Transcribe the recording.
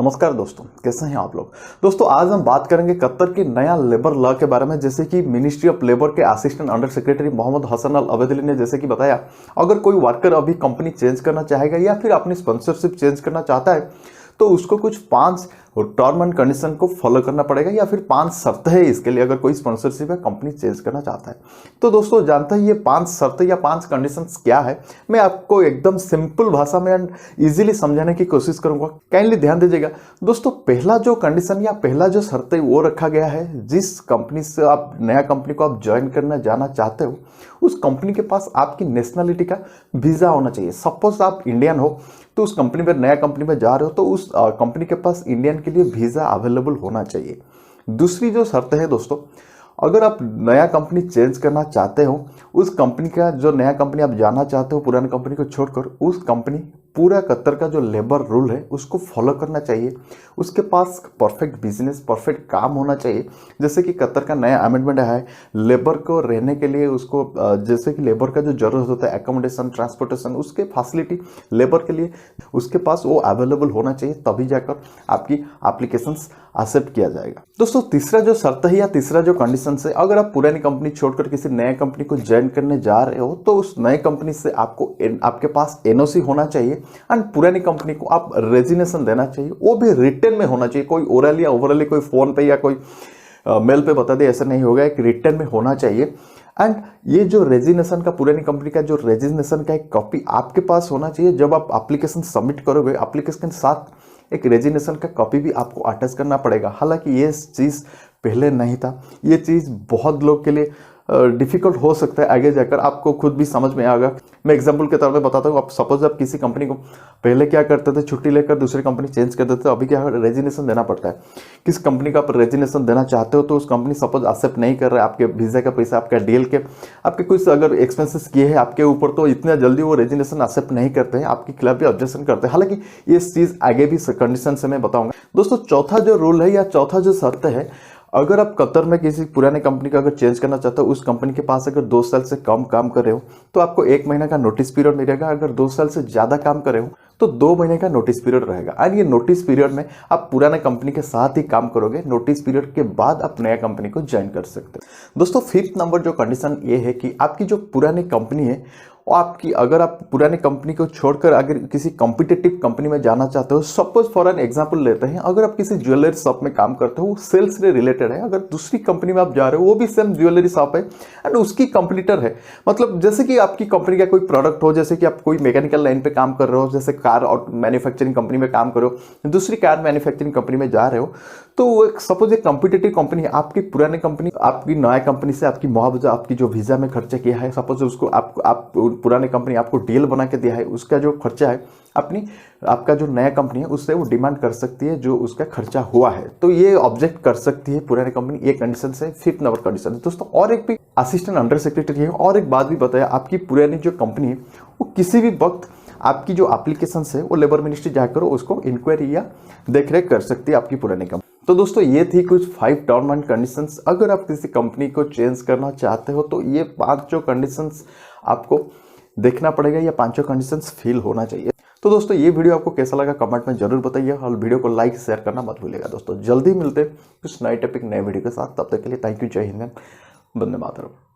नमस्कार दोस्तों, कैसे हैं आप लोग। दोस्तों आज हम बात करेंगे कतर की नया लेबर लॉ के बारे में। जैसे कि मिनिस्ट्री ऑफ लेबर के assistant under secretary Mohammad Hasan Al Abedli ने जैसे कि बताया, अगर कोई वर्कर अभी कंपनी चेंज करना चाहेगा या फिर अपनी स्पॉन्सरशिप चेंज करना चाहता है तो उसको कुछ 5 टर्म एंड कंडीशन को फॉलो करना पड़ेगा या फिर 5 शर्तें है इसके लिए, अगर कोई स्पॉन्सरशिप या कंपनी चेंज करना चाहता है। तो दोस्तों जानते हैं ये 5 शर्तें या 5 कंडीशंस क्या है। मैं आपको एकदम सिंपल भाषा में एंड इजीली समझाने की कोशिश करूंगा, काइंडली ध्यान दीजिएगा। दोस्तों पहला जो कंडीशन या पहला जो शर्त है वो रखा गया है, जिस कंपनी से आप नया कंपनी को आप ज्वाइन करना जाना चाहते हो उस कंपनी के पास आपकी नेशनलिटी का वीजा होना चाहिए। सपोज आप इंडियन हो तो उस कंपनी में नया कंपनी में जा रहे हो तो उस कंपनी के पास इंडियन के लिए वीजा अवेलेबल होना चाहिए। दूसरी जो शर्त है दोस्तों, अगर आप नया कंपनी चेंज करना चाहते हो, उस कंपनी का जो नया कंपनी आप जाना चाहते हो पुरानी कंपनी को छोड़कर, उस कंपनी पूरा कतर का जो लेबर रूल है उसको फॉलो करना चाहिए। उसके पास परफेक्ट बिजनेस, परफेक्ट काम होना चाहिए। जैसे कि कतर का नया अमेंडमेंट है, लेबर को रहने के लिए उसको जैसे कि लेबर का जो जरूरत होता है एकोमोडेशन, ट्रांसपोर्टेशन, उसके फैसिलिटी लेबर के लिए उसके पास वो अवेलेबल होना चाहिए, तभी जाकर आपकी एप्लीकेशंस एक्सेप्ट किया जाएगा। दोस्तों तीसरा जो शर्त है या तीसरा जो कंडीशन है, अगर आप पुरानी कंपनी छोड़कर किसी नए कंपनी को ज्वाइन करने जा रहे हो तो उस नए कंपनी से आपके पास एनओसी होना चाहिए एंड पुरानी कंपनी को आप रेजिग्नेशन देना चाहिए। वो भी रिटर्न में होना चाहिए, कोई ओरल या ओवरली कोई फोन पे या कोई मेल पे बता दे, ऐसा नहीं होगा, एक रिटर्न में होना चाहिए। एंड ये जो रेजिग्नेशन का, पुरानी कंपनी का जो रेजिग्नेशन का एक कॉपी आपके पास होना चाहिए। जब आप एप्लीकेशन सबमिट करोगे, एप्लीकेशन के साथ एक रेजिग्नेशन का कॉपी भी आपको अटैच करना पड़ेगा। हालांकि ये चीज़ पहले नहीं था, ये चीज़ बहुत लोग के लिए डिफिकल्ट हो सकता है, आगे जाकर आपको खुद भी समझ में आएगा। मैं एग्जांपल के तौर पे बताता हूँ। आप सपोज आप किसी कंपनी को पहले क्या करते थे, छुट्टी लेकर दूसरी कंपनी चेंज कर देते थे, अभी क्या रेजिग्नेशन देना पड़ता है। किस कंपनी का आप रेजिग्नेशन देना चाहते हो तो उस कंपनी सपोज एक्सेप्ट नहीं कर रहा है आपके वीजा का पैसा, आपका डीएल के, आपके कुछ अगर एक्सपेंसेस किए हैं आपके ऊपर, तो इतना जल्दी वो रेजिग्नेशन एक्सेप्ट नहीं करते हैं, आपके खिलाफ भी ऑब्जेक्शन करते हैं। हालांकि ये चीज़ आगे भी कंडीशन से मैं बताऊंगा। दोस्तों चौथा जो रूल है या चौथा जो शर्त है, अगर आप कतर में किसी पुराने कंपनी का अगर चेंज करना चाहते हो, उस कंपनी के पास अगर 2 साल से कम काम कर रहे हो तो आपको 1 महीना का नोटिस पीरियड मिलेगा। अगर 2 साल से ज्यादा काम कर रहे हो तो 2 महीने का नोटिस पीरियड रहेगा। और ये नोटिस पीरियड में आप पुराने कंपनी के साथ ही काम करोगे, नोटिस पीरियड के बाद आप नया कंपनी को ज्वाइन कर सकते हो। दोस्तों 5th नंबर जो कंडीशन ये है कि आपकी जो पुरानी कंपनी है आपकी, अगर आप पुरानी कंपनी को छोड़कर अगर किसी कॉम्पिटिटिव कंपनी में जाना चाहते हो, सपोज फॉर एन एग्जांपल लेते हैं, अगर आप किसी ज्वेलरी शॉप में काम करते हो, वो सेल्स से रिलेटेड है, अगर दूसरी कंपनी में आप जा रहे हो वो भी सेम ज्वेलरी शॉप है एंड उसकी कंपटीटर है, मतलब जैसे कि आपकी कंपनी का कोई प्रोडक्ट हो, जैसे कि आप कोई मैकेनिकल लाइन पे काम कर रहे हो, जैसे कार और मैन्युफैक्चरिंग कंपनी में काम कर रहे हो, दूसरी कार मैन्युफैक्चरिंग कंपनी में जा रहे हो, तो सपोज एक कॉम्पिटिटिव कंपनी है, आपकी पुरानी कंपनी आपकी नया कंपनी से आपकी मुआवजा, आपकी जो वीजा में खर्चा किया है, सपोज उसको आप पुरानी कंपनी आपको डील बना के दिया है, उसका जो खर्चा है आपका जो नया कंपनी है उससे वो डिमांड कर सकती है जो उसका खर्चा हुआ है, तो ये ऑब्जेक्ट कर सकती है पुरानी कंपनी। ये कंडीशन से 5th नंबर कंडीशन है। दोस्तों और एक भी असिस्टेंट अंडर सेक्रेटरी है, और एक बात भी बताया, आपकी पुरानी जो कंपनी है वो किसी भी वक्त आपकी जो एप्लीकेशन है वो लेबर मिनिस्ट्री जाकर उसको इंक्वायरी या देखरेख कर सकती है आपकी पुरानी कंपनी। तो दोस्तों ये थी कुछ 5 टर्म एंड कंडीशंस। अगर आप किसी कंपनी को चेंज करना चाहते हो तो ये 5 कंडीशंस आपको देखना पड़ेगा, या 5 कंडीशंस फिल होना चाहिए। तो दोस्तों ये वीडियो आपको कैसा लगा कमेंट में जरूर बताइए, और वीडियो को लाइक शेयर करना मत भूलिएगा। दोस्तों जल्दी मिलते हैं कुछ नए टॉपिक नए वीडियो के साथ, तब तक के लिए थैंक यू, जय हिंद, वंदे मातरम।